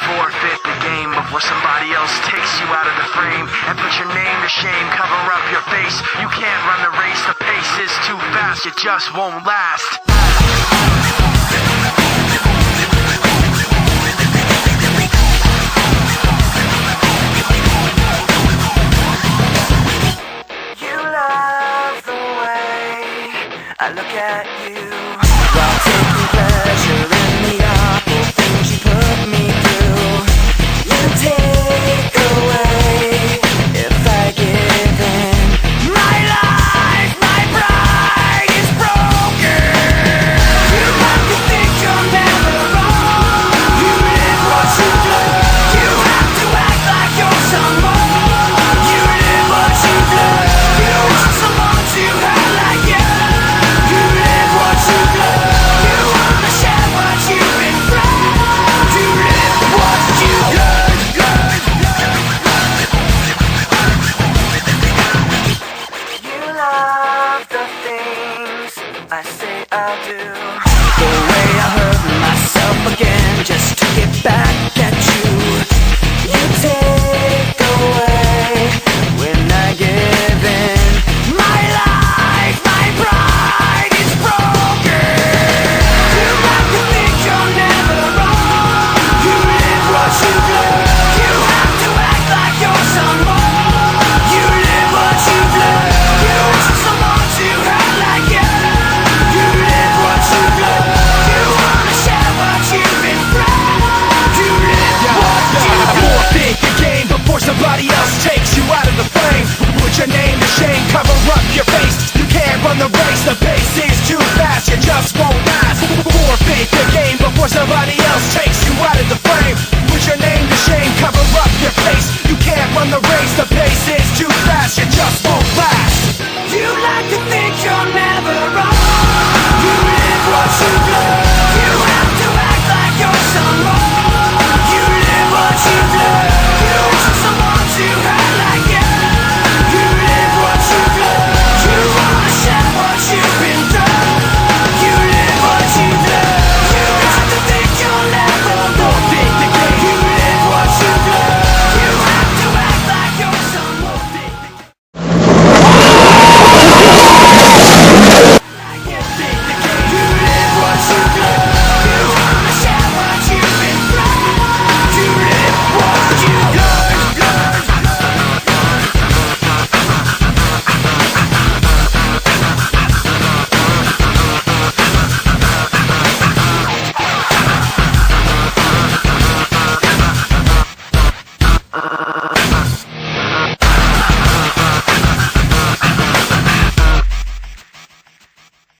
Forfeit the game before somebody else takes you out of the frame and put your name to shame, cover up your face. You can't run the race, the pace is too fast, it just won't last. You love the way I look at you while taking pleasure in the awful things you put me through. You take away if I give in. My life, my pride is broken. You have to think you're never wrong. You live what you love. You have to act like you're someone. You live what you love. You want someone to have like you. You live what you love. You wanna share what you've been through. You live what you love. You love the things I say I'll do.